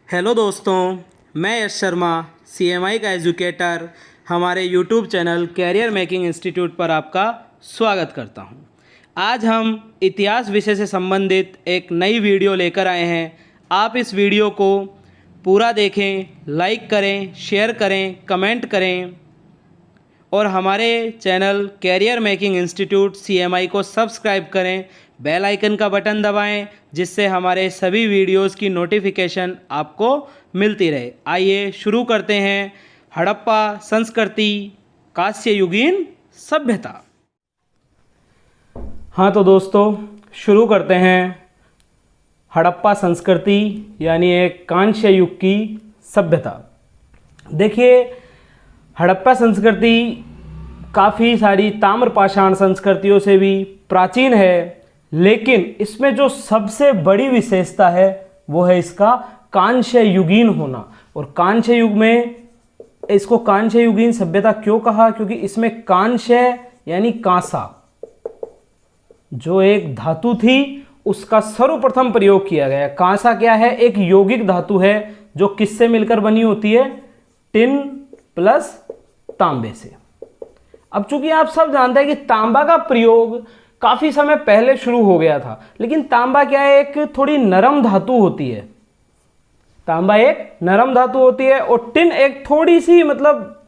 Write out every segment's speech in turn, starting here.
Hello दोस्तों, मैं Yash Sharma CMI का एजुकेटर हमारे YouTube channel career making institute पर आपका स्वागत करता हूं। आज हम इतिहास विषय से संबंधित एक नई वीडियो लेकर आए हैं। आप इस वीडियो को पूरा देखें, लाइक करें, शेयर करें, कमेंट करें और हमारे channel career making institute CMI को सब्सक्राइब करें। बेल आइकन का बटन दबाएं जिससे हमारे सभी वीडियोस की नोटिफिकेशन आपको मिलती रहे। आइए शुरू करते हैं। हड़प्पा संस्कृति, कांस्य युगीन सभ्यता। हाँ तो दोस्तों, शुरू करते हैं। हड़प्पा संस्कृति यानी एक कांस्य युग की सभ्यता। देखिए, हड़प्पा संस्कृति काफ़ी सारी ताम्रपाषाण संस्कृतियों से भी प्राचीन है, लेकिन इसमें जो सबसे बड़ी विशेषता है वो है इसका कांस्य युगीन होना। और कांस्य युग में इसको कांस्य युगीन सभ्यता क्यों कहा? क्योंकि इसमें कांस्य यानी कांसा, जो एक धातु थी, उसका सर्वप्रथम प्रयोग किया गया। कांसा क्या है? एक यौगिक धातु है जो किससे मिलकर बनी होती है? टिन प्लस तांबे से। अब चूंकि आप सब जानते हैं कि तांबा का प्रयोग काफी समय पहले शुरू हो गया था, लेकिन तांबा क्या है? एक थोड़ी नरम धातु होती है। तांबा एक नरम धातु होती है और टिन एक थोड़ी सी, मतलब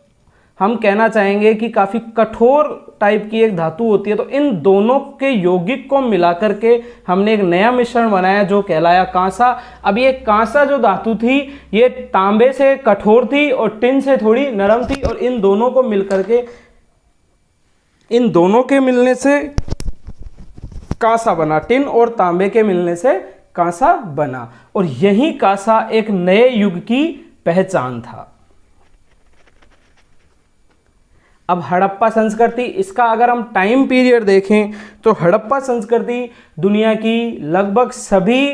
हम कहना चाहेंगे कि काफी कठोर टाइप की एक धातु होती है। तो इन दोनों के यौगिक को मिलाकर के हमने एक नया मिश्रण बनाया जो कहलाया कांसा। अब ये कांसा जो धातु थी, ये तांबे से कठोर थी और टिन से थोड़ी नरम थी, और इन दोनों को मिलकर के, इन दोनों के मिलने से कांसा बना। टिन और तांबे के मिलने से कांसा बना, और यही कांसा एक नए युग की पहचान था। अब हड़प्पा संस्कृति, इसका अगर हम टाइम पीरियड देखें तो हड़प्पा संस्कृति दुनिया की लगभग सभी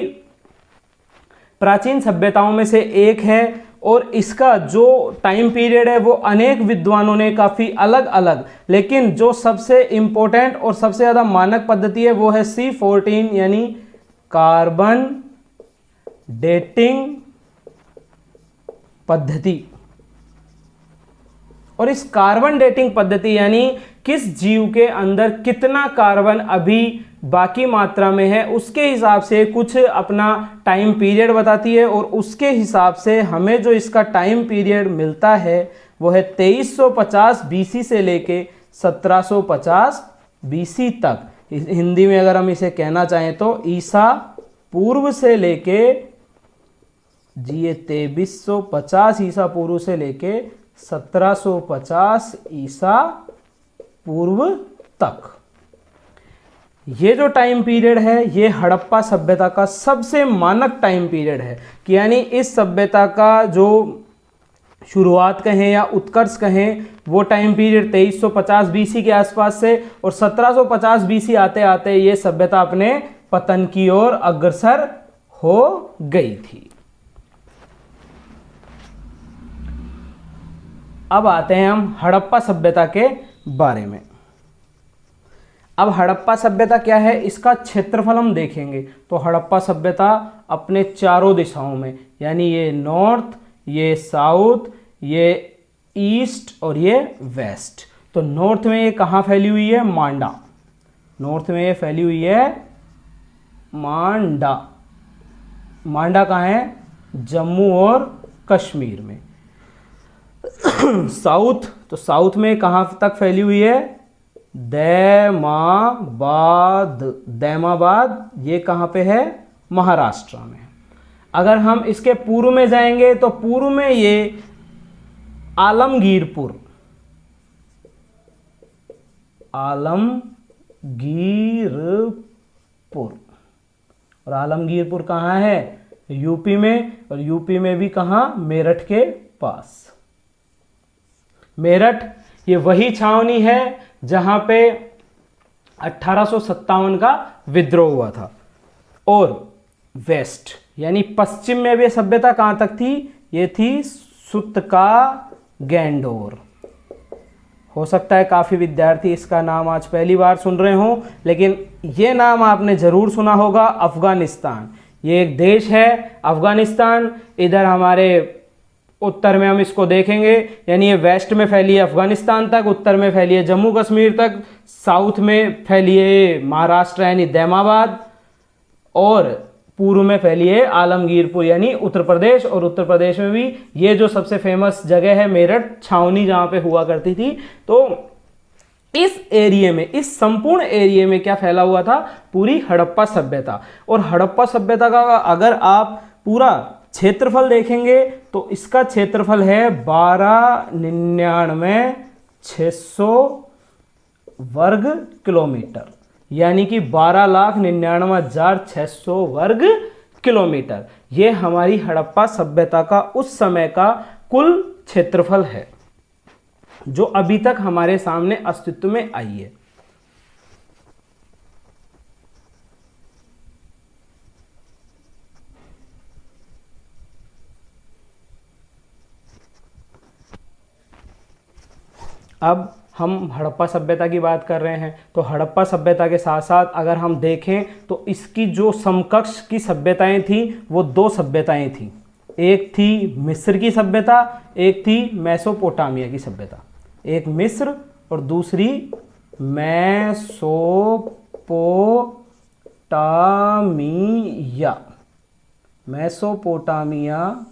प्राचीन सभ्यताओं में से एक है, और इसका जो टाइम पीरियड है वो अनेक विद्वानों ने काफ़ी अलग अलग, लेकिन जो सबसे इम्पोर्टेंट और सबसे ज़्यादा मानक पद्धति है वो है C14 यानी कार्बन डेटिंग पद्धति। और इस कार्बन डेटिंग पद्धति यानी किस जीव के अंदर कितना कार्बन अभी बाकी मात्रा में है, उसके हिसाब से कुछ अपना टाइम पीरियड बताती है, और उसके हिसाब से हमें जो इसका टाइम पीरियड मिलता है वो है 2350 BC से लेके 1750 BC तक। हिंदी में अगर हम इसे कहना चाहें तो ईसा पूर्व से लेके 2350 ईसा पूर्व से लेके 1750 ईसा पूर्व तक। ये जो टाइम पीरियड है ये हड़प्पा सभ्यता का सबसे मानक टाइम पीरियड है, कि यानी इस सभ्यता का जो शुरुआत कहें या उत्कर्ष कहें, वो टाइम पीरियड 2350 BC के आसपास से, और 1750 BC आते आते ये सभ्यता अपने पतन की ओर अग्रसर हो गई थी। अब आते हैं हम हड़प्पा सभ्यता के बारे में। अब हड़प्पा सभ्यता क्या है, इसका क्षेत्रफल हम देखेंगे तो हड़प्पा सभ्यता अपने चारों दिशाओं में, यानी ये नॉर्थ, ये साउथ, ये ईस्ट और ये वेस्ट। तो नॉर्थ में ये कहाँ फैली हुई है? मांडा। नॉर्थ में ये फैली हुई है मांडा। मांडा कहाँ है? जम्मू और कश्मीर में। साउथ, तो साउथ में कहाँ तक फैली हुई है? दैमाबाद। दैमाबाद ये कहाँ पे है? महाराष्ट्र में। अगर हम इसके पूर्व में जाएंगे तो पूर्व में ये आलमगीरपुर, आलमगीरपुर, और आलमगीरपुर कहाँ है? यूपी में, और यूपी में भी कहाँ? मेरठ के पास। मेरठ ये वही छावनी है जहां पे 1857 का विद्रोह हुआ था। और वेस्ट यानी पश्चिम में भी सभ्यता कहां तक थी? ये थी सुत का गैंडोर। हो सकता है काफ़ी विद्यार्थी इसका नाम आज पहली बार सुन रहे हों, लेकिन ये नाम आपने ज़रूर सुना होगा, अफ़गानिस्तान। ये एक देश है अफगानिस्तान। इधर हमारे उत्तर में हम इसको देखेंगे, यानी ये वेस्ट में फैली है अफगानिस्तान तक, उत्तर में फैली है जम्मू कश्मीर तक, साउथ में फैली है महाराष्ट्र यानी दैमाबाद, और पूर्व में फैली है आलमगीरपुर यानी उत्तर प्रदेश। और उत्तर प्रदेश में भी ये जो सबसे फेमस जगह है मेरठ छावनी, जहाँ पे हुआ करती थी। तो इस एरिया में, इस संपूर्ण एरिया में क्या फैला हुआ था? पूरी हड़प्पा सभ्यता। और हड़प्पा सभ्यता का अगर आप पूरा क्षेत्रफल देखेंगे तो इसका क्षेत्रफल है 12,99,600 वर्ग किलोमीटर, यानी कि 12,99,600 वर्ग किलोमीटर। ये हमारी हड़प्पा सभ्यता का उस समय का कुल क्षेत्रफल है, जो अभी तक हमारे सामने अस्तित्व में आई है। अब हम हड़प्पा सभ्यता की बात कर रहे हैं, तो हड़प्पा सभ्यता के साथ साथ अगर हम देखें तो इसकी जो समकक्ष की सभ्यताएं थी वो दो सभ्यताएं थी। एक थी मिस्र की सभ्यता, एक थी मेसोपोटामिया की सभ्यता। एक मिस्र और दूसरी मेसोपोटामिया। मेसोपोटामिया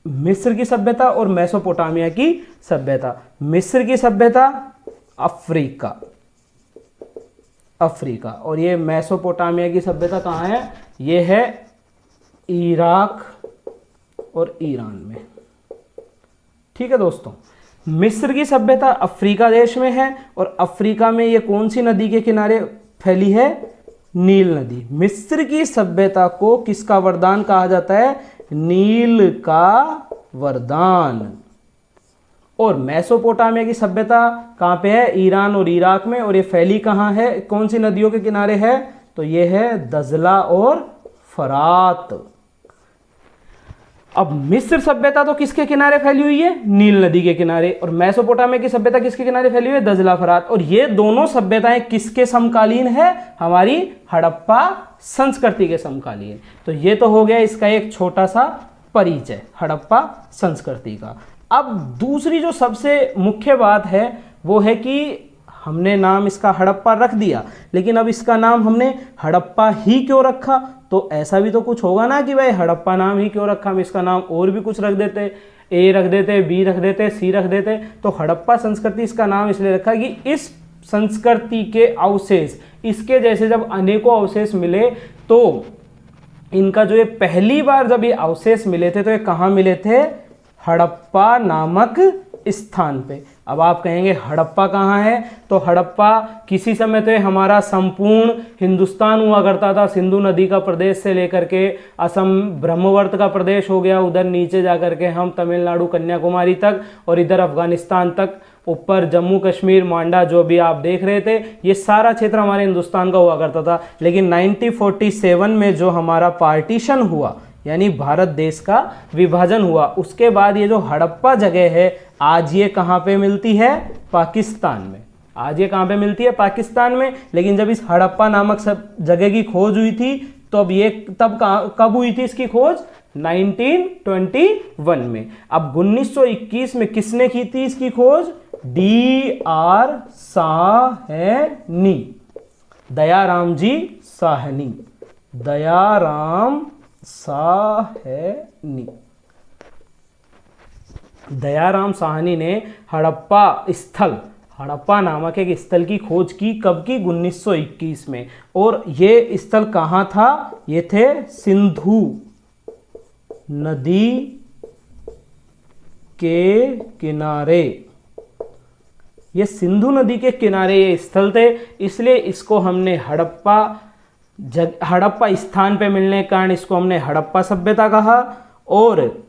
मिस्र की सभ्यता और मेसोपोटामिया की सभ्यता। मिस्र की सभ्यता अफ्रीका, अफ्रीका, और ये मेसोपोटामिया की सभ्यता कहाँ है? ये है इराक और ईरान में। ठीक है दोस्तों, मिस्र की सभ्यता अफ्रीका देश में है, और अफ्रीका में ये कौन सी नदी के किनारे फैली है? नील नदी। मिस्र की सभ्यता को किसका वरदान कहा जाता है? नील का वरदान। और मेसोपोटामिया की सभ्यता कहाँ पे है? ईरान और इराक में। और ये फैली कहाँ है? कौन सी नदियों के किनारे है? तो ये है दजला और फरात। अब मिस्र सभ्यता तो किसके किनारे फैली हुई है? नील नदी के किनारे। और मेसोपोटामिया की सभ्यता किसके किनारे फैली हुई है? दजला फरात। और ये दोनों सभ्यताएं किसके समकालीन है? हमारी हड़प्पा संस्कृति के समकालीन। तो ये तो हो गया इसका एक छोटा सा परिचय हड़प्पा संस्कृति का। अब दूसरी जो सबसे मुख्य बात है वो है कि हमने नाम इसका हड़प्पा रख दिया, लेकिन अब इसका नाम हमने हड़प्पा ही क्यों रखा? तो ऐसा भी तो कुछ होगा ना कि भाई हड़प्पा नाम ही क्यों रखा, हम इसका नाम और भी कुछ रख देते, ए रख देते, बी रख देते, सी रख देते। तो हड़प्पा संस्कृति इसका नाम इसलिए रखा कि इस संस्कृति के अवशेष, इसके जैसे जब अनेकों अवशेष मिले तो इनका जो ये पहली बार जब ये अवशेष मिले थे तो ये कहाँ मिले थे? हड़प्पा नामक स्थान पे। अब आप कहेंगे हड़प्पा कहाँ है? तो हड़प्पा किसी समय तो हमारा संपूर्ण हिंदुस्तान हुआ करता था, सिंधु नदी का प्रदेश से लेकर के असम ब्रह्मवर्त का प्रदेश हो गया, उधर नीचे जा करके हम तमिलनाडु कन्याकुमारी तक, और इधर अफगानिस्तान तक, ऊपर जम्मू कश्मीर मांडा जो भी आप देख रहे थे, ये सारा क्षेत्र हमारे हिंदुस्तान का हुआ करता था। लेकिन 1947 में जो हमारा पार्टीशन हुआ, यानी भारत देश का विभाजन हुआ, उसके बाद ये जो हड़प्पा जगह है आज ये कहाँ पे मिलती है? पाकिस्तान में। आज ये कहाँ पे मिलती है? पाकिस्तान में। लेकिन जब इस हड़प्पा नामक सब जगह की खोज हुई थी तब कब हुई थी इसकी खोज? 1921 में। अब 1921 में किसने की थी इसकी खोज? D.R. साहनी, दयाराम जी साहनी, दयाराम साहनी। दयाराम साहनी ने हड़प्पा स्थल, हड़प्पा नामक एक स्थल की खोज की। कब की? 1921 में। और ये स्थल कहाँ था? ये थे सिंधु नदी के किनारे। ये सिंधु नदी के किनारे ये स्थल थे, इसलिए इसको हमने हड़प्पा स्थान पे मिलने के कारण इसको हमने हड़प्पा सभ्यता कहा। और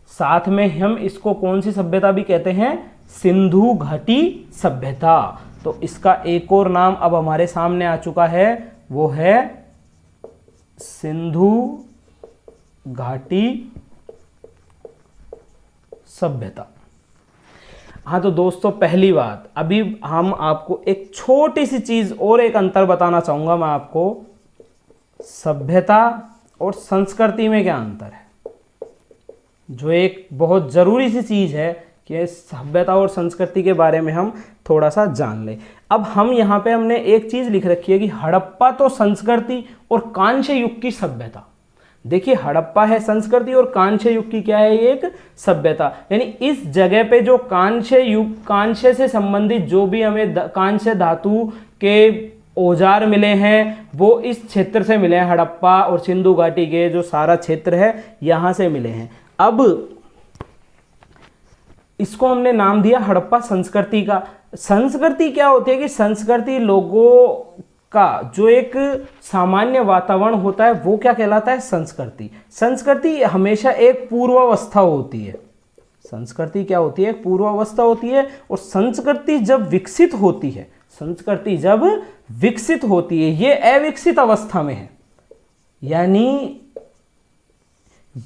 साथ में हम इसको कौन सी सभ्यता भी कहते हैं? सिंधु घाटी सभ्यता। तो इसका एक और नाम अब हमारे सामने आ चुका है, वो है सिंधु घाटी सभ्यता। हाँ तो दोस्तों, पहली बात, अभी हम आपको एक छोटी सी चीज और एक अंतर बताना चाहूंगा मैं आपको। सभ्यता और संस्कृति में क्या अंतर है, जो एक बहुत जरूरी सी चीज है कि सभ्यता और संस्कृति के बारे में हम थोड़ा सा जान लें। अब हम यहाँ पे हमने एक चीज लिख रखी है कि हड़प्पा तो संस्कृति और कांस्य युग की सभ्यता। देखिए, हड़प्पा है संस्कृति और कांस्य युग की क्या है, एक सभ्यता। यानी इस जगह पे जो कांस्य युग, कांस्य से संबंधित जो भी हमें कांस्य धातु के औजार मिले हैं वो इस क्षेत्र से मिले हैं। हड़प्पा और सिंधु घाटी के जो सारा क्षेत्र है यहां से मिले हैं। अब इसको हमने नाम दिया हड़प्पा संस्कृति का। संस्कृति क्या होती है कि संस्कृति लोगों का जो एक सामान्य वातावरण होता है वो क्या कहलाता है, संस्कृति। संस्कृति हमेशा एक पूर्वावस्था होती है। संस्कृति क्या होती है, पूर्वावस्था होती है। और संस्कृति जब विकसित होती है, संस्कृति जब विकसित होती है, ये अविकसित अवस्था में है। यानी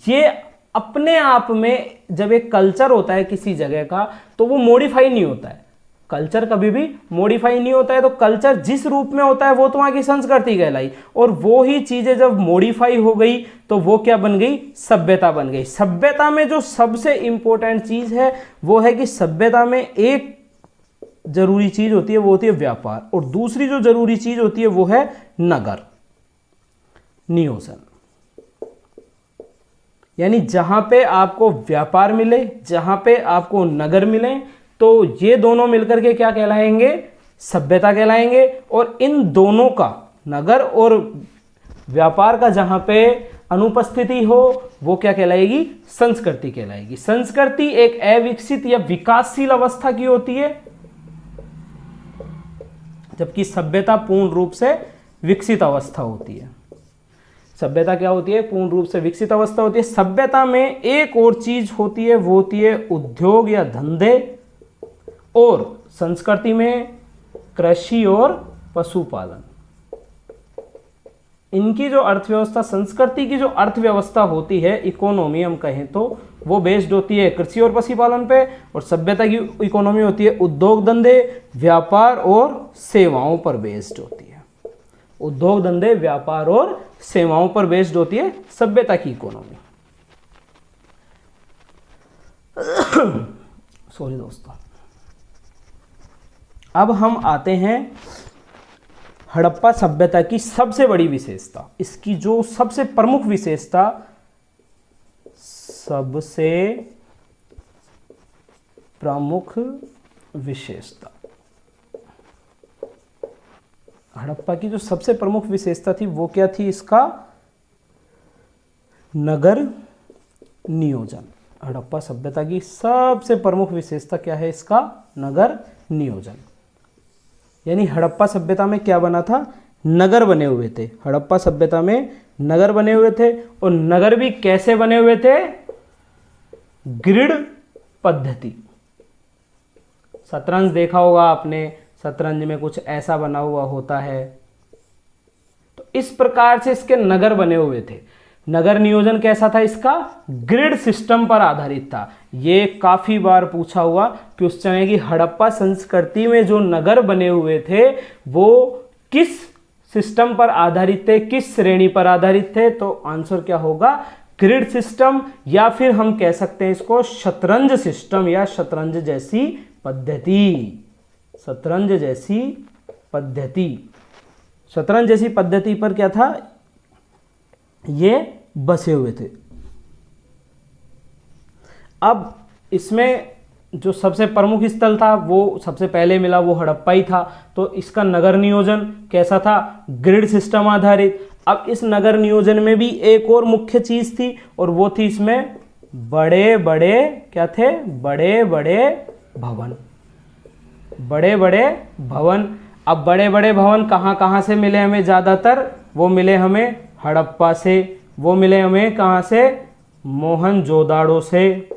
ये अपने आप में जब एक कल्चर होता है किसी जगह का तो वो मॉडिफाई नहीं होता है। कल्चर कभी भी मॉडिफाई नहीं होता है। तो कल्चर जिस रूप में होता है वो तो वहां की संस्कृति कहलाई। और वो ही चीजें जब मॉडिफाई हो गई तो वो क्या बन गई, सभ्यता बन गई। सभ्यता में जो सबसे इंपॉर्टेंट चीज है वो है कि सभ्यता में एक जरूरी चीज होती है, वो होती है व्यापार। और दूसरी जो जरूरी चीज होती है वो है नगर नियोजन। यानी जहां पे आपको व्यापार मिले, जहां पे आपको नगर मिले, तो ये दोनों मिलकर के क्या कहलाएंगे, सभ्यता कहलाएंगे। और इन दोनों का, नगर और व्यापार का जहां पे अनुपस्थिति हो वो क्या कहलाएगी, संस्कृति कहलाएगी। संस्कृति एक अविकसित या विकासशील अवस्था की होती है, जबकि सभ्यता पूर्ण रूप से विकसित अवस्था होती है। सभ्यता क्या होती है, पूर्ण रूप से विकसित अवस्था होती है। सभ्यता में एक और चीज होती है, वो होती है उद्योग या धंधे। और संस्कृति में कृषि और पशुपालन। इनकी जो अर्थव्यवस्था, संस्कृति की जो अर्थव्यवस्था होती है, इकोनॉमी हम कहें तो वो बेस्ड होती है कृषि और पशुपालन पे। और सभ्यता की इकोनॉमी होती है उद्योग धंधे, व्यापार और सेवाओं पर बेस्ड होती है। उद्योग धंधे, व्यापार और सेवाओं पर बेस्ड होती है सभ्यता की इकोनॉमी। सॉरी दोस्तों। अब हम आते हैं हड़प्पा सभ्यता की सबसे बड़ी विशेषता। इसकी जो सबसे प्रमुख विशेषता, सबसे प्रमुख विशेषता, हड़प्पा की जो सबसे प्रमुख विशेषता थी वो क्या थी, इसका नगर नियोजन। हड़प्पा सभ्यता की सबसे प्रमुख विशेषता क्या है, इसका नगर नियोजन। यानी हड़प्पा सभ्यता में क्या बना था, नगर बने हुए थे। हड़प्पा सभ्यता में नगर बने हुए थे। और नगर भी कैसे बने हुए थे, ग्रिड पद्धति। शतरंज देखा होगा आपने, शतरंज में कुछ ऐसा बना हुआ होता है। तो इस प्रकार से इसके नगर बने हुए थे। नगर नियोजन कैसा था इसका, ग्रिड सिस्टम पर आधारित था। ये काफी बार पूछा हुआ क्वेश्चन है कि हड़प्पा संस्कृति में जो नगर बने हुए थे वो किस सिस्टम पर आधारित थे, किस श्रेणी पर आधारित थे। तो आंसर क्या होगा, ग्रिड सिस्टम, या फिर हम कह सकते हैं इसको शतरंज सिस्टम या शतरंज जैसी पद्धति। शतरंज जैसी पद्धति, शतरंज जैसी पद्धति पर क्या था, ये बसे हुए थे। अब इसमें जो सबसे प्रमुख स्थल था वो सबसे पहले मिला वो हड़प्पा ही था। तो इसका नगर नियोजन कैसा था, ग्रिड सिस्टम आधारित। अब इस नगर नियोजन में भी एक और मुख्य चीज थी और वो थी इसमें बड़े बड़े क्या थे, बड़े बड़े भवन। बड़े बड़े भवन। अब बड़े बड़े भवन कहाँ कहाँ से मिले हमें, ज्यादातर वो मिले हमें हड़प्पा से। वो मिले हमें कहाँ से, मोहनजोदाड़ो से।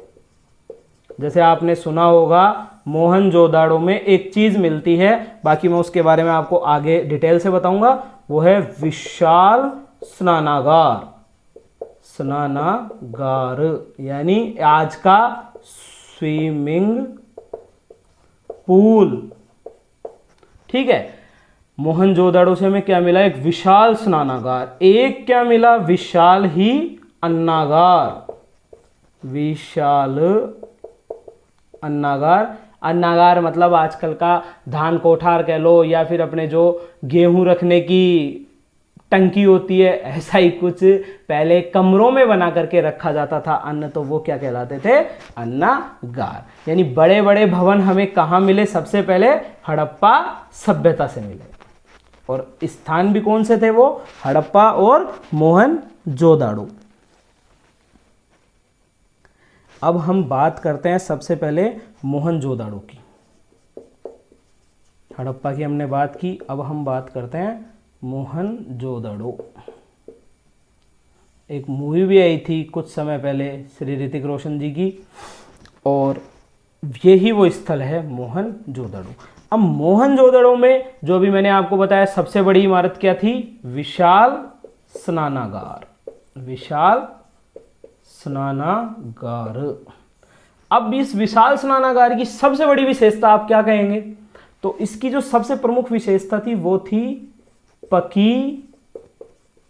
जैसे आपने सुना होगा मोहनजोदाड़ो में एक चीज मिलती है, बाकी मैं उसके बारे में आपको आगे डिटेल से बताऊंगा, वो है विशाल स्नानागार। स्नानागार यानी आज का स्विमिंग पूल। ठीक है, मोहनजोदड़ो से हमें क्या मिला? एक विशाल स्नानागार। एक क्या मिला? विशाल ही अन्नागार। विशाल अन्नागार। अन्नागार मतलब आजकल का धान कोठार कह लो, या फिर अपने जो गेहूं रखने की टंकी होती है, ऐसा ही कुछ पहले कमरों में बना करके रखा जाता था अन्न, तो वो क्या कहलाते थे? अन्नागार। यानी बड़े बड़े भवन हमें कहाँ मिले? सबसे पहले हड़प्पा सभ्यता से मिले। और स्थान भी कौन से थे वो? हड़प्पा और मोहनजोदड़ो। अब हम बात करते हैं सबसे पहले मोहनजोदड़ो की। हड़प्पा की हमने बात की, अब हम बात करते हैं मोहनजोदड़ो। एक मूवी भी आई थी कुछ समय पहले श्री ऋतिक रोशन जी की, और यही वो स्थल है मोहनजोदड़ो। अब मोहनजोदड़ो में जो भी मैंने आपको बताया सबसे बड़ी इमारत क्या थी? विशाल स्नानागार। विशाल स्नानागार। अब इस विशाल स्नानागार की सबसे बड़ी विशेषता आप क्या कहेंगे? तो इसकी जो सबसे प्रमुख विशेषता थी वो थी पक्की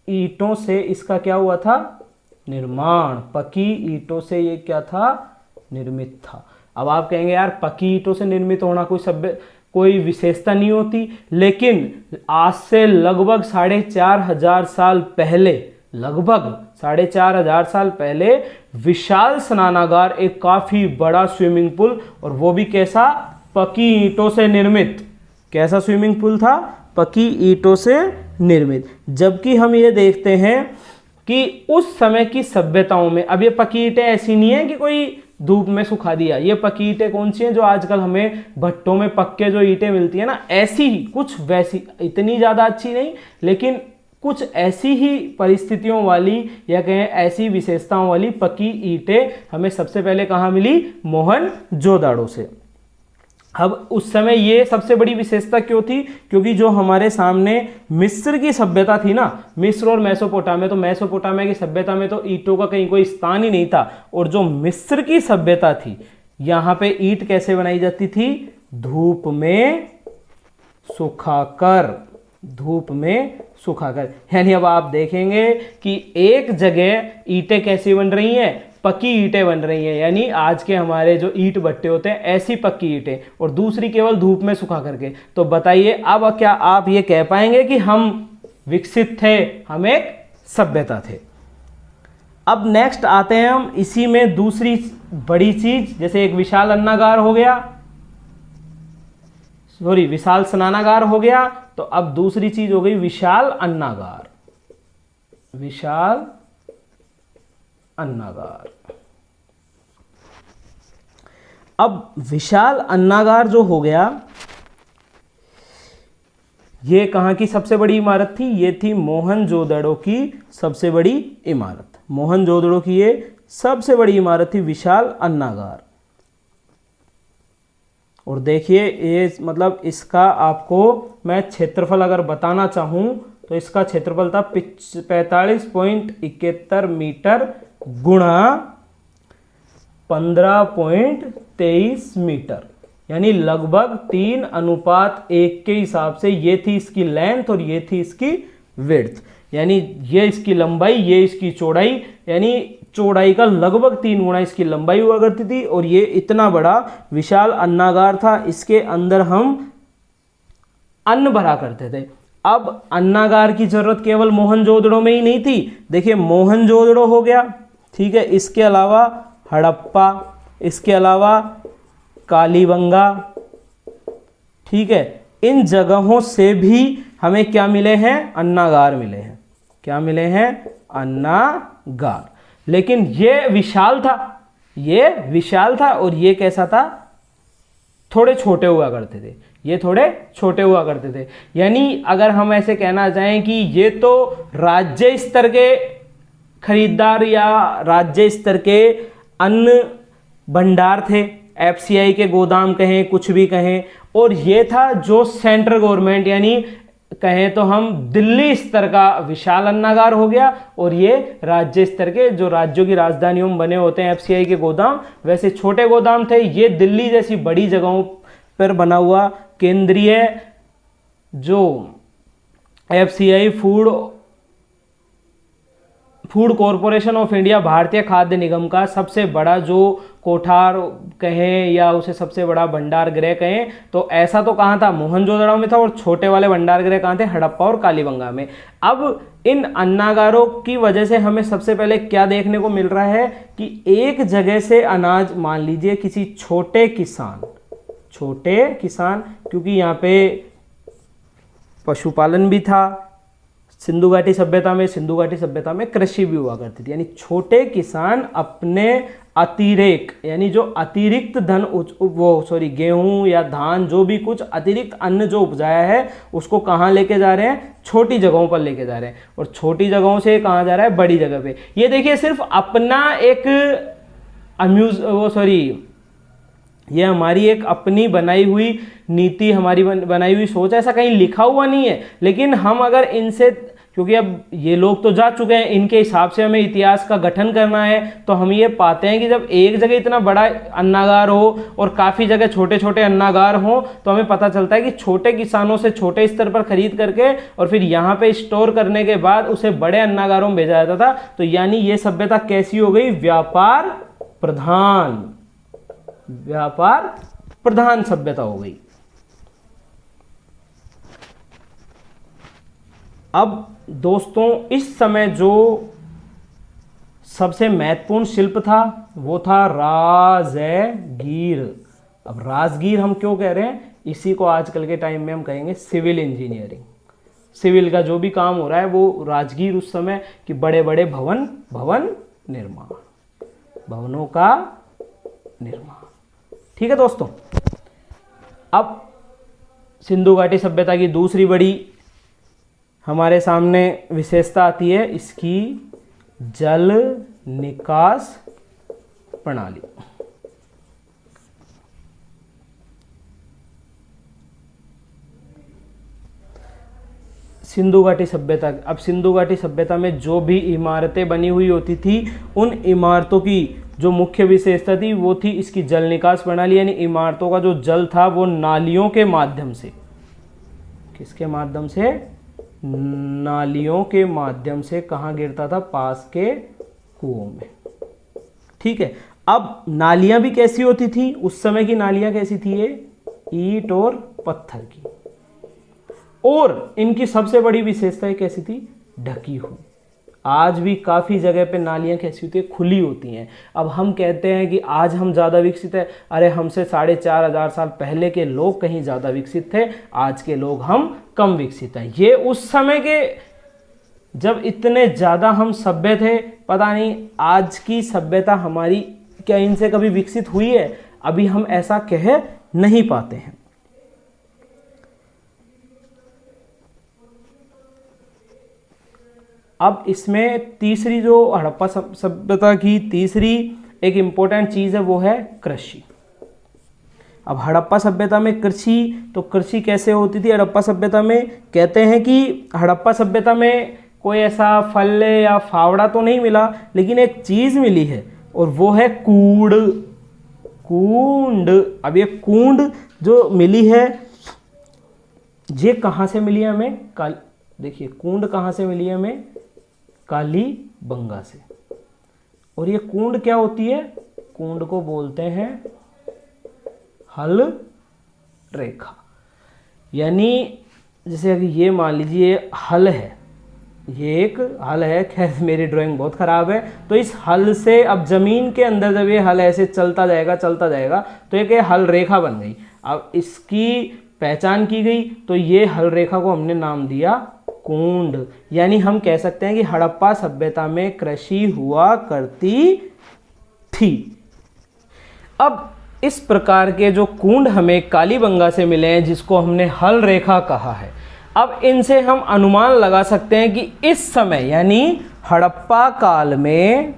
ईंटों से इसका क्या हुआ था? निर्माण। पक्की ईंटों से ये क्या था? निर्मित था। अब आप कहेंगे यार पक्की ईंटों से निर्मित होना कोई विशेषता नहीं होती, लेकिन आज से लगभग 4,500 साल पहले, लगभग 4,500 साल पहले विशाल स्नानागार, एक काफी बड़ा स्विमिंग पूल, और वो भी कैसा? पक्की ईंटों से निर्मित। कैसा स्विमिंग पूल था? पक्की ईंटों से निर्मित। जबकि हम ये देखते हैं कि उस समय की सभ्यताओं में, अब ये पक्की ईंटें ऐसी नहीं है कि कोई धूप में सुखा दिया, ये पक्की ईंटें कौन सी हैं? जो आजकल हमें भट्टों में पक्के जो ईंटें मिलती है ना, ऐसी ही कुछ वैसी, इतनी ज्यादा अच्छी नहीं, लेकिन कुछ ऐसी ही परिस्थितियों वाली या कहें ऐसी विशेषताओं वाली पक्की ईंटें हमें सबसे पहले कहाँ मिली? मोहनजोदड़ो से। अब उस समय ये सबसे बड़ी विशेषता क्यों थी? क्योंकि जो हमारे सामने मिस्र की सभ्यता थी ना, मिस्र और मेसोपोटामिया, तो मेसोपोटामिया की सभ्यता में तो ईंटों का कहीं कोई स्थान ही नहीं था, और जो मिस्र की सभ्यता थी, यहाँ पे ईंट कैसे बनाई जाती थी? धूप में सुखाकर। धूप में सुखाकर। यानी अब आप देखेंगे कि एक जगह ईंटें कैसी बन रही हैं? पक्की ईंटें बन रही हैं, यानी आज के हमारे जो ईंट भट्टे होते हैं ऐसी पक्की ईंटें, और दूसरी केवल धूप में सुखा करके। तो बताइए अब क्या आप ये कह पाएंगे कि हम विकसित थे, हम एक सभ्यता थे? अब नेक्स्ट आते हैं हम इसी में दूसरी बड़ी चीज, जैसे एक विशाल अन्नागार हो गया, सॉरी विशाल स्नानागार हो गया, तो अब दूसरी चीज हो गई विशाल अन्नागार। विशाल अन्नागार। अब विशाल अन्नागार जो हो गया, ये कहां की सबसे बड़ी इमारत थी? ये थी मोहनजोदड़ो की सबसे बड़ी इमारत। मोहनजोदड़ो की ये सबसे बड़ी इमारत थी विशाल अन्नागार। और देखिए ये मतलब इसका आपको मैं क्षेत्रफल अगर बताना चाहूं तो इसका क्षेत्रफल था 45.71 मीटर गुणा 15.23 मीटर, यानी लगभग 3:1 के हिसाब से ये थी इसकी लेंथ और ये थी इसकी विड्थ। यानी ये इसकी लंबाई, ये इसकी चौड़ाई, यानी चौड़ाई का लगभग 3 गुना इसकी लंबाई हुआ करती थी। और ये इतना बड़ा विशाल अन्नागार था, इसके अंदर हम अन्न भरा करते थे। अब अन्नागार की जरूरत केवल मोहनजोदड़ो में ही नहीं थी। देखिए मोहनजोदड़ो हो गया, ठीक है, इसके अलावा हड़प्पा, इसके अलावा कालीबंगा, ठीक है, इन जगहों से भी हमें क्या मिले हैं? अन्नागार मिले हैं। क्या मिले हैं? अन्नागार। लेकिन ये विशाल था, ये विशाल था, और ये कैसा था? थोड़े छोटे हुआ करते थे, ये थोड़े छोटे हुआ करते थे। यानी अगर हम ऐसे कहना चाहें कि ये तो राज्य स्तर के खरीदार या राज्य स्तर के अन्न भंडार थे, एफसीआई के गोदाम कहें, कुछ भी कहें, और ये था जो सेंट्रल गवर्नमेंट यानी कहें तो हम दिल्ली स्तर का विशाल अन्नागार हो गया। और ये राज्य स्तर के जो राज्यों की राजधानियों में बने होते हैं एफसीआई के गोदाम, वैसे छोटे गोदाम थे। ये दिल्ली जैसी बड़ी जगहों पर बना हुआ केंद्रीय जो FCI food corporation of India, भारतीय खाद्य निगम का सबसे बड़ा जो कोठार कहें या उसे सबसे बड़ा भंडार गृह कहें, तो ऐसा तो कहाँ था, मोहनजोदड़ो में था, और छोटे वाले भंडार गृह कहाँ थे, हड़प्पा और कालीबंगा में। अब इन अन्नागारों की वजह से हमें सबसे पहले क्या देखने को मिल रहा है कि एक जगह से अनाज, मान लीजिए किसी छोटे किसान, क्योंकि यहाँ पे पशुपालन भी था, सिंधु घाटी सभ्यता में कृषि भी हुआ करती थी, यानी छोटे किसान अपने यानी जो अतिरिक्त गेहूं या धान, जो भी कुछ अतिरिक्त अन्न जो उपजाया है उसको कहाँ लेके जा रहे हैं, छोटी जगहों पर लेके जा रहे हैं, और छोटी जगहों से कहाँ जा रहा है, बड़ी जगह पे। ये देखिए सिर्फ अपना एक ये हमारी एक अपनी बनाई हुई नीति, हमारी बनाई हुई सोच, ऐसा कहीं लिखा हुआ नहीं है। लेकिन हम अगर इनसे, क्योंकि अब ये लोग तो जा चुके हैं, इनके हिसाब से हमें इतिहास का गठन करना है, तो हम ये पाते हैं कि जब एक जगह इतना बड़ा अन्नागार हो और काफ़ी जगह छोटे छोटे अन्नागार हो, तो हमें पता चलता है कि छोटे किसानों से छोटे स्तर पर खरीद करके और फिर यहाँ पे स्टोर करने के बाद उसे बड़े अन्नागारों में भेजा जाता था। तो यानी ये सभ्यता कैसी हो गई, व्यापार प्रधान सभ्यता हो गई। अब दोस्तों इस समय जो सबसे महत्वपूर्ण शिल्प था वो था राजगीर। अब राजगीर हम क्यों कह रहे हैं, इसी को आजकल के टाइम में हम कहेंगे सिविल इंजीनियरिंग। सिविल का जो भी काम हो रहा है वो राजगीर उस समय कि बड़े बड़े भवन निर्माण, भवनों का निर्माण। ठीक है दोस्तों, अब सिंधु घाटी सभ्यता की दूसरी बड़ी हमारे सामने विशेषता आती है इसकी जल निकास प्रणाली। सिंधु घाटी सभ्यता, अब सिंधु घाटी सभ्यता में जो भी इमारतें बनी हुई होती थी, उन इमारतों की जो मुख्य विशेषता थी वो थी इसकी जल निकास प्रणाली, यानी इमारतों का जो जल था वो नालियों के माध्यम से, किसके माध्यम से, नालियों के माध्यम से कहाँ गिरता था, पास के कुओं में। ठीक है, अब नालियां भी कैसी होती थी, उस समय की नालियां कैसी थी, ये ईंट और पत्थर की, और इनकी सबसे बड़ी विशेषता कैसी थी, ढकी हुई। आज भी काफ़ी जगह पे नालियाँ कैसी होती है, खुली होती हैं। अब हम कहते हैं कि आज हम ज़्यादा विकसित है, अरे हमसे 4500 साल पहले के लोग कहीं ज़्यादा विकसित थे, आज के लोग हम कम विकसित हैं। ये उस समय के जब इतने ज़्यादा हम सभ्य थे, पता नहीं आज की सभ्यता हमारी क्या इनसे कभी विकसित हुई है, अभी हम ऐसा कह नहीं पाते हैं। अब इसमें तीसरी जो हड़प्पा सभ्यता की तीसरी एक इम्पोर्टेंट चीज़ है वो है कृषि। अब हड़प्पा सभ्यता में कृषि, तो कृषि कैसे होती थी हड़प्पा सभ्यता में, कहते हैं कि हड़प्पा सभ्यता में कोई ऐसा फल या फावड़ा तो नहीं मिला, लेकिन एक चीज़ मिली है और वो है कूंड। अब ये कूंड जो मिली है, ये कहाँ से मिली है हमें, देखिए कूंड कहाँ से मिली है हमें, कालीबंगा से। और ये कूंड क्या होती है, कूंड को बोलते हैं हल रेखा। यानी जैसे अभी ये मान लीजिए हल है, ये एक हल है, खैर मेरी ड्राइंग बहुत ख़राब है, तो इस हल से अब ज़मीन के अंदर जब ये हल ऐसे चलता जाएगा तो एक हल रेखा बन गई। अब इसकी पहचान की गई तो ये हल रेखा को हमने नाम दिया कूंड। यानी हम कह सकते हैं कि हड़प्पा सभ्यता में कृषि हुआ करती थी। अब इस प्रकार के जो कूंड हमें कालीबंगा से मिले हैं, जिसको हमने हल रेखा कहा है, अब इनसे हम अनुमान लगा सकते हैं कि इस समय यानी हड़प्पा काल में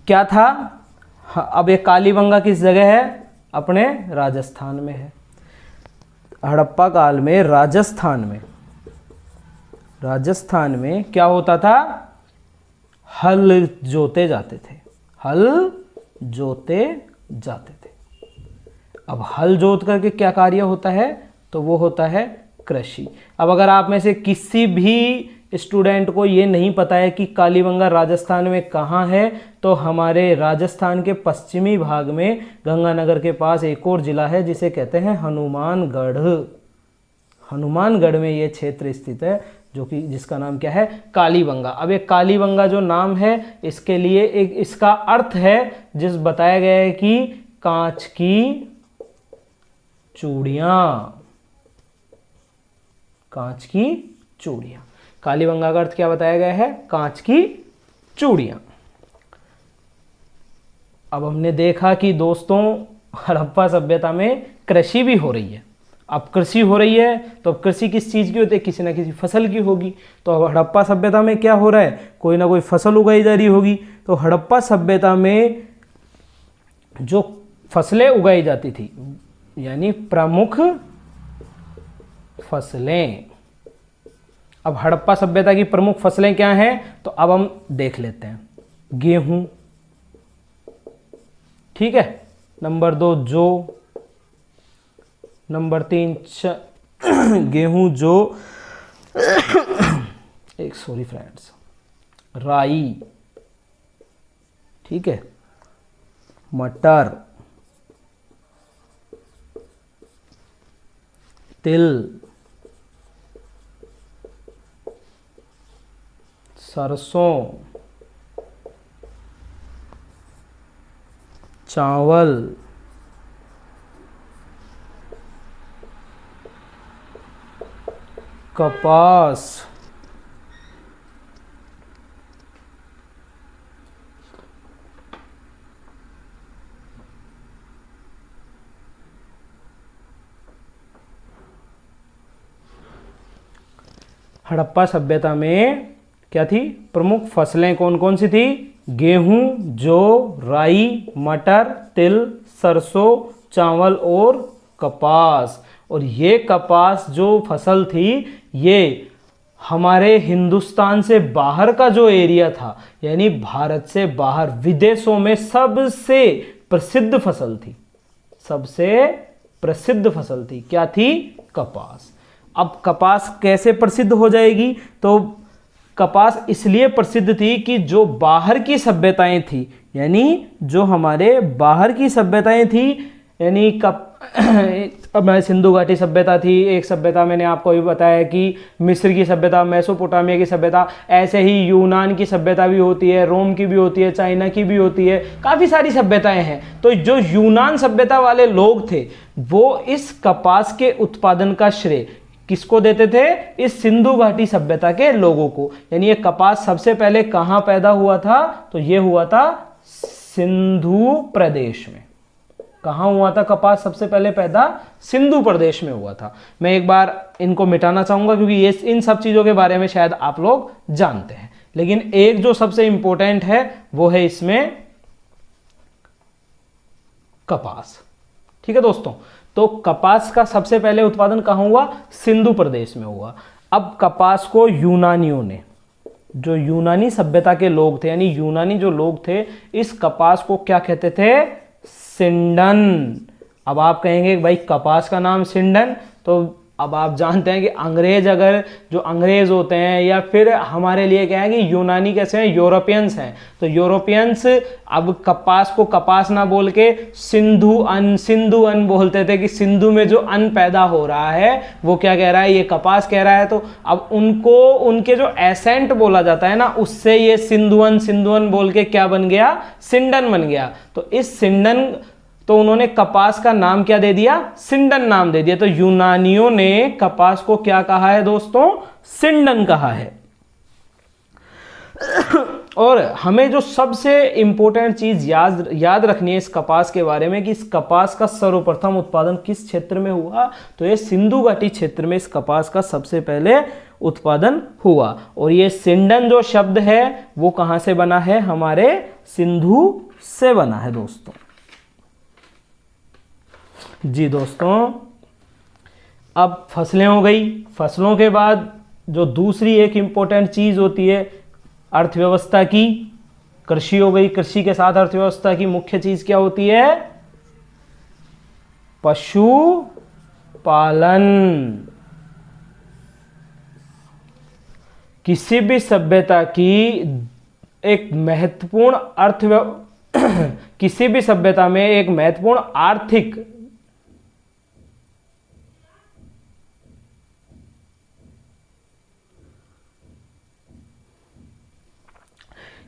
क्या था। अब ये कालीबंगा किस जगह है, अपने राजस्थान में है। हड़प्पा काल में राजस्थान में क्या होता था, हल जोते जाते थे, हल जोते जाते थे। अब हल जोत करके क्या कार्य होता है, तो वो होता है कृषि। अब अगर आप में से किसी भी स्टूडेंट को ये नहीं पता है कि कालीबंगा राजस्थान में कहाँ है, तो हमारे राजस्थान के पश्चिमी भाग में गंगानगर के पास एक और जिला है जिसे कहते हैं हनुमानगढ़। हनुमानगढ़ में ये क्षेत्र स्थित है, जो कि जिसका नाम क्या है, कालीबंगा। अब ये कालीबंगा जो नाम है, इसके लिए एक इसका अर्थ है जिस बताया गया है कि कांच की चूड़ियां, कांच की चूड़ियां। कालीबंगा का अर्थ क्या बताया गया है, कांच की चूड़ियां। अब हमने देखा कि दोस्तों हड़प्पा सभ्यता में कृषि भी हो रही है। अब कृषि हो रही है तो अब कृषि किस चीज़ की होती है, किसी ना किसी फसल की होगी। तो अब हड़प्पा सभ्यता में क्या हो रहा है, कोई ना कोई फसल उगाई जा रही होगी। तो हड़प्पा सभ्यता में जो फसलें उगाई जाती थी, यानी प्रमुख फसलें। अब हड़प्पा सभ्यता की प्रमुख फसलें क्या हैं, तो अब हम देख लेते हैं। गेहूं, ठीक है, नंबर 2 जौ, नंबर 3 गेहूं जौ सॉरी फ्रेंड्स, राई, ठीक है, मटर, तिल, सरसों, चावल, कपास, हड़प्पा सभ्यता में क्या थी, प्रमुख फसलें कौन कौन सी थी, गेहूं, जौ, राई, मटर, तिल, सरसों, चावल और कपास। और ये कपास जो फसल थी, ये हमारे हिंदुस्तान से बाहर का जो एरिया था, यानी भारत से बाहर विदेशों में सबसे प्रसिद्ध फसल थी, सबसे प्रसिद्ध फसल थी। क्या थी, कपास। अब कपास कैसे प्रसिद्ध हो जाएगी, तो कपास इसलिए प्रसिद्ध थी कि जो बाहर की सभ्यताएं थी, यानी जो हमारे बाहर की सभ्यताएं थी, यानी हमारे सिंधु घाटी सभ्यता थी एक सभ्यता, मैंने आपको भी बताया कि मिस्र की सभ्यता, मेसोपोटामिया की सभ्यता, ऐसे ही यूनान की सभ्यता भी होती है, रोम की भी होती है, चाइना की भी होती है, काफ़ी सारी सभ्यताएं हैं। तो जो यूनान सभ्यता वाले लोग थे, वो इस कपास के उत्पादन का श्रेय किसको देते थे, इस सिंधु घाटी सभ्यता के लोगों को। यानी ये कपास सबसे पहले कहाँ पैदा हुआ था, तो ये हुआ था सिंधु प्रदेश में। कहाँ हुआ था कपास सबसे पहले पैदा, सिंधु प्रदेश में हुआ था। मैं एक बार इनको मिटाना चाहूंगा क्योंकि ये इन सब चीजों के बारे में शायद आप लोग जानते हैं, लेकिन एक जो सबसे इंपॉर्टेंट है वो है इसमें कपास। ठीक है दोस्तों, तो कपास का सबसे पहले उत्पादन कहाँ हुआ, सिंधु प्रदेश में हुआ। अब कपास को यूनानियों ने, जो यूनानी सभ्यता के लोग थे, यानी यूनानी जो लोग थे, इस कपास को क्या कहते थे, सिंडन। अब आप कहेंगे भाई कपास का नाम सिंडन, तो अब आप जानते हैं कि अंग्रेज, अगर जो अंग्रेज होते हैं या फिर हमारे लिए क्या है कि यूनानी कैसे हैं, यूरोपियंस हैं, तो यूरोपियंस अब कपास को कपास ना बोल के सिंधु अन्न बोलते थे कि सिंधु में जो अन्न पैदा हो रहा है वो क्या कह रहा है, ये कपास कह रहा है। तो अब उनको उनके जो एसेंट बोला जाता है ना, उससे ये सिंधुअन बोल के क्या बन गया, सिंडन बन गया। तो इस सिंडन, तो उन्होंने कपास का नाम क्या दे दिया, सिंडन नाम दे दिया। तो यूनानियों ने कपास को क्या कहा है दोस्तों, सिंडन कहा है। और हमें जो सबसे इंपॉर्टेंट चीज याद रखनी है इस कपास के बारे में कि इस कपास का सर्वप्रथम उत्पादन किस क्षेत्र में हुआ, तो ये सिंधु घाटी क्षेत्र में इस कपास का सबसे पहले उत्पादन हुआ। और ये सिंडन जो शब्द है वो कहां से बना है, हमारे सिंधु से बना है दोस्तों। जी दोस्तों, अब फसलें हो गई, फसलों के बाद जो दूसरी एक इंपॉर्टेंट चीज होती है अर्थव्यवस्था की, कृषि हो गई। कृषि के साथ अर्थव्यवस्था की मुख्य चीज क्या होती है, पशु पालन। किसी भी सभ्यता की एक महत्वपूर्ण किसी भी सभ्यता में एक महत्वपूर्ण आर्थिक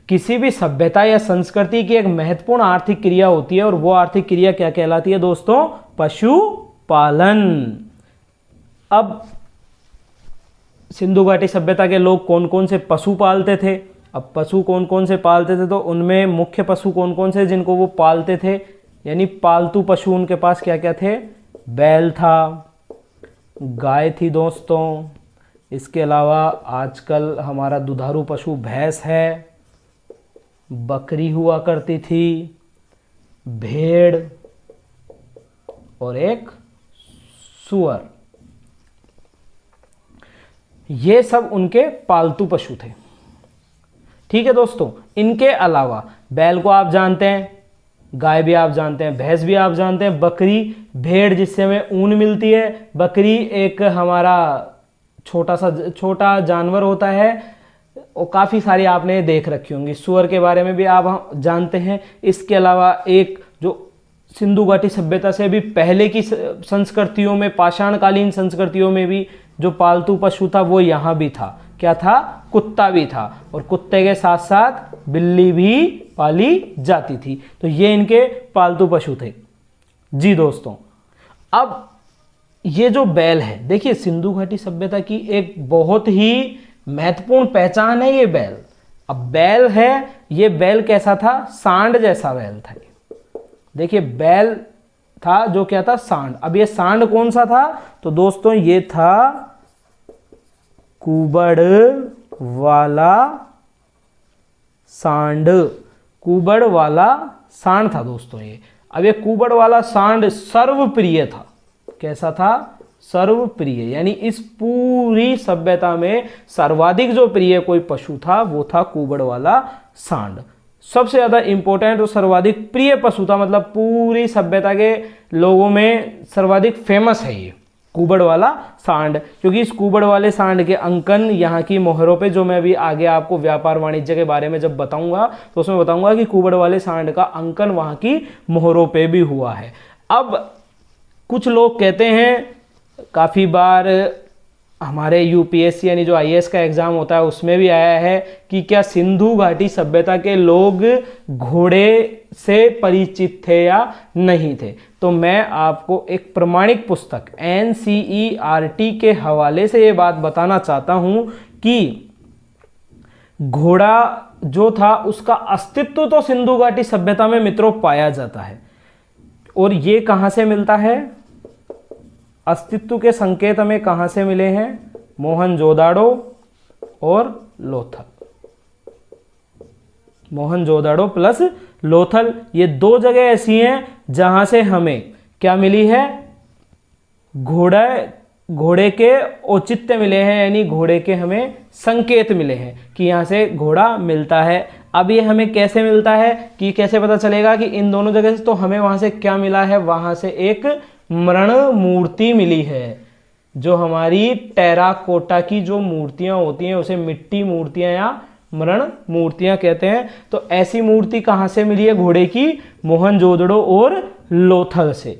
किसी भी सभ्यता या संस्कृति की एक महत्वपूर्ण आर्थिक क्रिया होती है और वो आर्थिक क्रिया क्या कहलाती है दोस्तों? पशुपालन। अब सिंधु घाटी सभ्यता के लोग कौन कौन से पशु पालते थे? अब पशु कौन कौन से पालते थे तो उनमें मुख्य पशु कौन कौन से जिनको वो पालते थे, यानी पालतू पशु उनके पास क्या क्या थे? बैल था, गाय थी दोस्तों, इसके अलावा आजकल हमारा दुधारू पशु भैंस है, बकरी हुआ करती थी, भेड़ और एक सूअर। ये सब उनके पालतू पशु थे। ठीक है दोस्तों, इनके अलावा बैल को आप जानते हैं, गाय भी आप जानते हैं, भैंस भी आप जानते हैं, बकरी, भेड़ जिससे हमें ऊन मिलती है, बकरी एक हमारा छोटा जानवर होता है और काफ़ी सारी आपने देख रखी होंगी। सूअर के बारे में भी आप जानते हैं। इसके अलावा एक जो सिंधु घाटी सभ्यता से भी पहले की संस्कृतियों में, पाषाणकालीन संस्कृतियों में भी जो पालतू पशु था वो यहाँ भी था। क्या था? कुत्ता भी था, और कुत्ते के साथ साथ बिल्ली भी पाली जाती थी। तो ये इनके पालतू पशु थे। जी दोस्तों, अब ये जो बैल है, देखिए सिंधु घाटी सभ्यता की एक बहुत ही महत्वपूर्ण पहचान है ये बैल। अब बैल है, ये बैल कैसा था? सांड जैसा बैल था। देखिए बैल था जो क्या था? सांड। अब ये सांड कौन सा था? तो दोस्तों ये था कुबड़ वाला सांड। कुबड़ वाला सांड था दोस्तों ये। अब ये कुबड़ वाला सांड सर्वप्रिय था। कैसा था? सर्वप्रिय, यानी इस पूरी सभ्यता में सर्वाधिक जो प्रिय कोई पशु था वो था कुबड़ वाला सांड। सबसे ज्यादा इंपॉर्टेंट और सर्वाधिक प्रिय पशु था, मतलब पूरी सभ्यता के लोगों में सर्वाधिक फेमस है ये कुबड़ वाला सांड। क्योंकि इस कुबड़ वाले सांड के अंकन यहाँ की मोहरों पे, जो मैं अभी आगे आपको व्यापार वाणिज्य के बारे में जब बताऊंगा तो उसमें बताऊंगा कि कुबड़ वाले सांड का अंकन वहाँ की मोहरों पे भी हुआ है। अब कुछ लोग कहते हैं, काफ़ी बार हमारे यूपीएससी यानी जो आईएएस का एग्ज़ाम होता है उसमें भी आया है कि क्या सिंधु घाटी सभ्यता के लोग घोड़े से परिचित थे या नहीं थे। तो मैं आपको एक प्रमाणिक पुस्तक NCERT के हवाले से ये बात बताना चाहता हूँ कि घोड़ा जो था उसका अस्तित्व तो सिंधु घाटी सभ्यता में मित्रों पाया जाता है। और ये कहाँ से मिलता है? अस्तित्व के संकेत हमें कहां से मिले हैं? मोहनजोदाड़ो और लोथल। मोहनजोदाड़ो प्लस लोथल, ये दो जगह ऐसी हैं जहां से हमें क्या मिली है? घोड़े के औचित्य मिले हैं, यानी घोड़े के हमें संकेत मिले हैं कि यहां से घोड़ा मिलता है। अब ये हमें कैसे मिलता है, कि कैसे पता चलेगा कि इन दोनों जगह से? तो हमें वहां से क्या मिला है? वहां से एक मृण मूर्ति मिली है। जो हमारी टेराकोटा की जो मूर्तियां होती हैं उसे मिट्टी मूर्तियां या मृण मूर्तियां कहते हैं। तो ऐसी मूर्ति कहां से मिली है घोड़े की? मोहनजोदड़ो और लोथल से।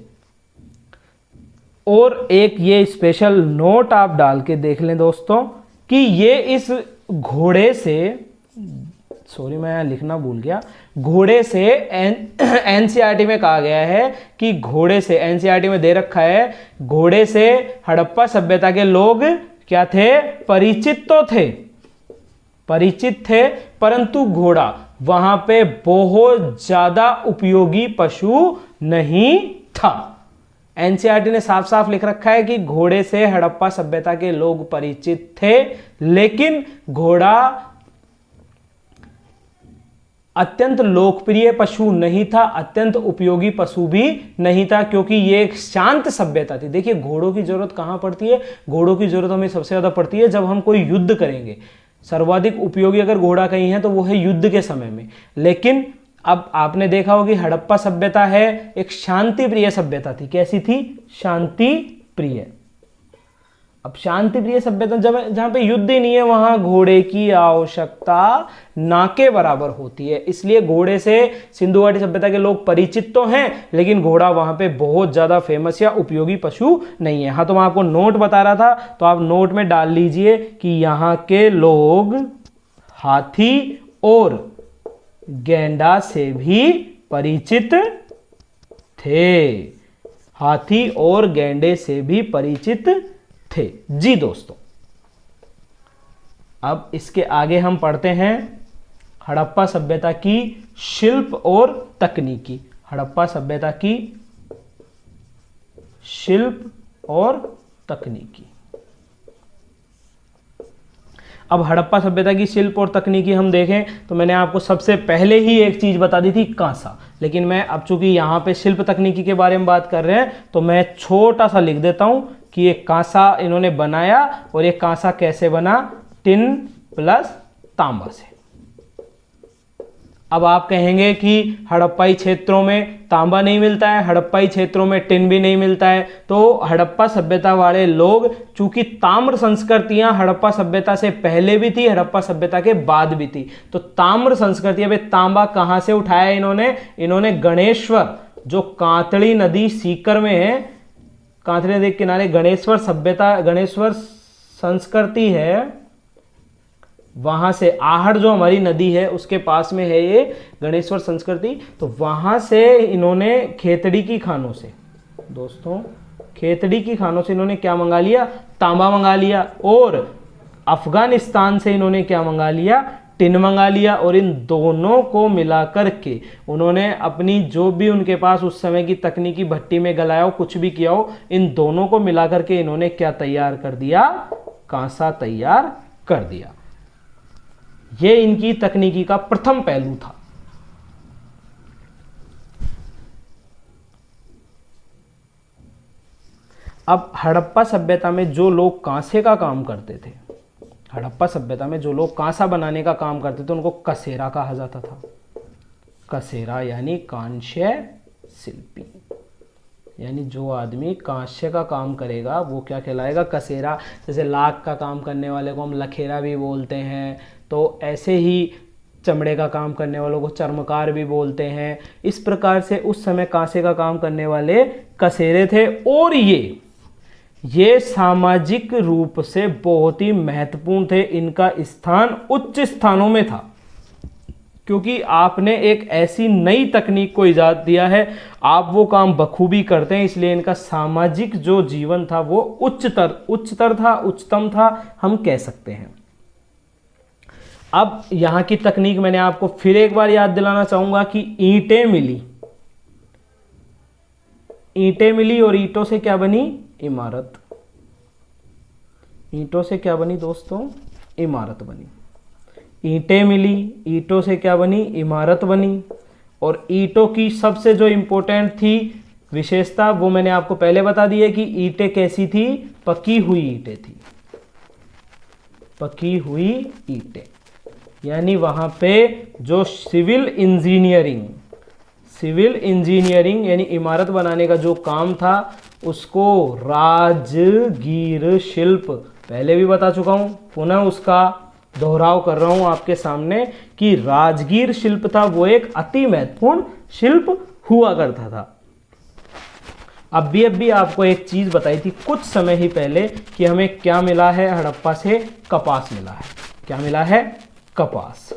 और एक ये स्पेशल नोट आप डाल के देख लें दोस्तों कि ये इस घोड़े से, सॉरी मैं यहाँ लिखना भूल गया, घोड़े से एनसीईआरटी में कहा गया है कि घोड़े से, एनसीईआरटी में दे रखा है, घोड़े से हड़प्पा सभ्यता के लोग क्या थे? परिचित तो थे, परिचित थे, परंतु घोड़ा वहां पे बहुत ज्यादा उपयोगी पशु नहीं था। एनसीईआरटी ने साफ साफ लिख रखा है कि घोड़े से हड़प्पा सभ्यता के लोग परिचित थे, लेकिन घोड़ा अत्यंत लोकप्रिय पशु नहीं था, अत्यंत उपयोगी पशु भी नहीं था, क्योंकि ये एक शांत सभ्यता थी। देखिए घोड़ों की जरूरत कहां पड़ती है? घोड़ों की जरूरत हमें सबसे ज्यादा पड़ती है जब हम कोई युद्ध करेंगे। सर्वाधिक उपयोगी अगर घोड़ा कहीं है तो वो है युद्ध के समय में। लेकिन अब आपने देखा होगा कि हड़प्पा सभ्यता है एक शांति प्रिय सभ्यता थी। कैसी थी? शांति प्रिय। अब शांति प्रिय सभ्यता जब जहां पे युद्ध ही नहीं है वहां घोड़े की आवश्यकता ना के बराबर होती है, इसलिए घोड़े से सिंधु घाटी सभ्यता के लोग परिचित तो हैं, लेकिन घोड़ा वहां पे बहुत ज्यादा फेमस या उपयोगी पशु नहीं है। हाँ, तो मैं आपको नोट बता रहा था, तो आप नोट में डाल लीजिए कि यहां के लोग हाथी और गैंडा से भी परिचित थे। हाथी और गैंडे से भी परिचित थे। जी दोस्तों, अब इसके आगे हम पढ़ते हैं हड़प्पा सभ्यता की शिल्प और तकनीकी। हड़प्पा सभ्यता की शिल्प और तकनीकी। अब हड़प्पा सभ्यता की शिल्प और तकनीकी हम देखें तो मैंने आपको सबसे पहले ही एक चीज बता दी थी, कांसा। लेकिन मैं अब चूंकि यहां पे शिल्प तकनीकी के बारे में बात कर रहे हैं तो मैं छोटा सा लिख देता हूं कि ये कांसा इन्होंने बनाया, और ये कांसा कैसे बना? टिन प्लस तांबा से। अब आप कहेंगे कि हड़प्पाई क्षेत्रों में तांबा नहीं मिलता है, हड़प्पाई क्षेत्रों में टिन भी नहीं मिलता है, तो हड़प्पा सभ्यता वाले लोग, चूंकि ताम्र संस्कृतियां हड़प्पा सभ्यता से पहले भी थी, हड़प्पा सभ्यता के बाद भी थी, तो ताम्र संस्कृति, अब तांबा कहां से उठाया इन्होंने गणेश्वर, जो कांतड़ी नदी सीकर में है, कांतड़ी नदी के किनारे गणेश्वर सभ्यता, गणेश्वर संस्कृति है, वहां से आहड़ जो हमारी नदी है उसके पास में है ये गणेश्वर संस्कृति, तो वहां से इन्होंने खेतड़ी की खानों से, दोस्तों खेतड़ी की खानों से इन्होंने क्या मंगा लिया? तांबा मंगा लिया। और अफगानिस्तान से इन्होंने क्या मंगा लिया? टिन मंगा लिया। और इन दोनों को मिला करके उन्होंने अपनी जो भी उनके पास उस समय की तकनीकी भट्टी में गलाया हो, कुछ भी किया हो, इन दोनों को मिला करके इन्होंने क्या तैयार कर दिया? कांसा तैयार कर दिया। ये इनकी तकनीकी का प्रथम पहलू था। अब हड़प्पा सभ्यता में जो लोग कांसे का काम करते थे, हड़प्पा सभ्यता में जो लोग कांसा बनाने का काम करते थे उनको कसेरा कहा जाता था। कसेरा यानी कांस्य शिल्पी, यानी जो आदमी कांस्य का काम करेगा वो क्या कहलाएगा? कसेरा। जैसे लाख का काम करने वाले को हम लखेरा भी बोलते हैं, तो ऐसे ही चमड़े का काम करने वालों को चर्मकार भी बोलते हैं। इस प्रकार से उस समय कांसे का काम करने वाले कसेरे थे। और ये सामाजिक रूप से बहुत ही महत्वपूर्ण थे। इनका स्थान उच्च स्थानों में था, क्योंकि आपने एक ऐसी नई तकनीक को इजाद दिया है, आप वो काम बखूबी करते हैं, इसलिए इनका सामाजिक जो जीवन था वो उच्चतर था, उच्चतम था, हम कह सकते हैं। अब यहां की तकनीक मैंने आपको फिर एक बार याद दिलाना चाहूंगा कि ईंटें मिली और ईंटों से क्या बनी? इमारत। ईंटों से क्या बनी दोस्तों? इमारत बनी। ईंटें मिली, ईंटों से क्या बनी? इमारत बनी। और ईंटों की सबसे जो इंपॉर्टेंट थी विशेषता वो मैंने आपको पहले बता दी है कि ईंटें कैसी थी? पकी हुई ईंटें थी। पकी हुई ईंटें, यानी वहां पे जो सिविल इंजीनियरिंग यानी इमारत बनाने का जो काम था उसको राजगीर शिल्प, पहले भी बता चुका हूं, पुनः उसका दोहराव कर रहा हूं आपके सामने कि राजगीर शिल्प था वो एक अति महत्वपूर्ण शिल्प हुआ करता था। अब भी आपको एक चीज बताई थी कुछ समय ही पहले कि हमें क्या मिला है? हड़प्पा से कपास मिला है। क्या मिला है? कपास।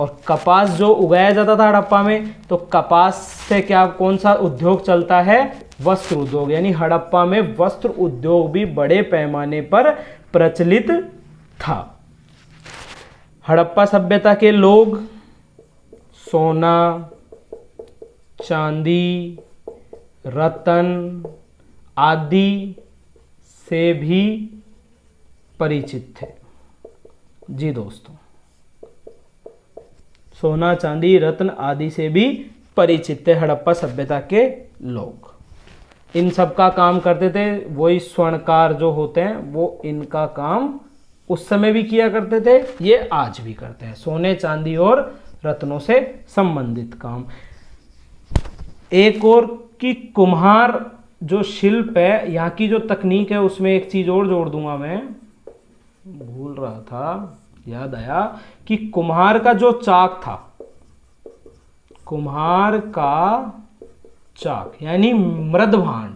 और कपास जो उगाया जाता था हड़प्पा में, तो कपास से क्या कौन सा उद्योग चलता है? वस्त्र उद्योग। यानी हड़प्पा में वस्त्र उद्योग भी बड़े पैमाने पर प्रचलित था। हड़प्पा सभ्यता के लोग सोना, चांदी, रत्न आदि से भी परिचित थे। जी दोस्तों, सोना, चांदी, रत्न आदि से भी परिचित थे हड़प्पा सभ्यता के लोग। इन सब का काम करते थे। वही स्वर्णकार जो होते हैं वो इनका काम उस समय भी किया करते थे, ये आज भी करते हैं। सोने, चांदी और रत्नों से संबंधित काम। एक और कि कुम्हार जो शिल्प है, यहाँ की जो तकनीक है, उसमें एक चीज और जोड़ दूंगा मैं, भूल रहा था, याद आया कि कुम्हार का जो चाक था, कुम्हार का चाक यानी मृदभांड,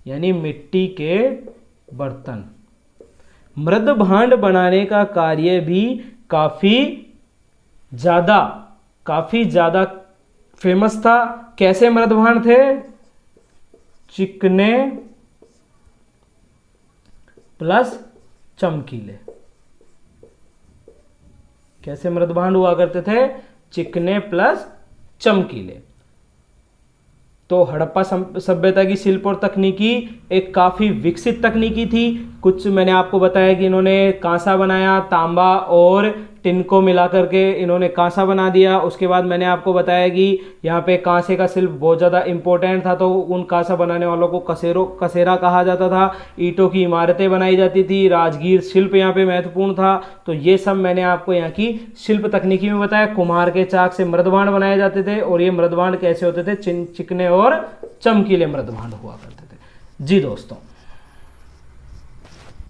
यानी मिट्टी के बर्तन, मृदभांड बनाने का कार्य भी काफी ज्यादा फेमस था। कैसे मृदभांड थे? चिकने प्लस चमकीले। कैसे मृदभांड हुआ करते थे? चिकने प्लस चमकीले। तो हड़प्पा सभ्यता की शिल्प और तकनीकी एक काफी विकसित तकनीकी थी। कुछ मैंने आपको बताया कि इन्होंने कांसा बनाया, तांबा और टिन को मिला करके इन्होंने कांसा बना दिया। उसके बाद मैंने आपको बताया कि यहाँ पे कांसे का शिल्प बहुत ज़्यादा इंपॉर्टेंट था, तो उन कांसा बनाने वालों को कसेरा कहा जाता था। ईंटों की इमारतें बनाई जाती थी, राजगीर शिल्प यहाँ पे महत्वपूर्ण था। तो ये सब मैंने आपको यहाँ की शिल्प तकनीकी में बताया। कुम्हार के चाक से मृदभांड बनाए जाते थे, और ये मृदभांड कैसे होते थे? चिकने और चमकीले मृदभांड हुआ करते थे। जी दोस्तों,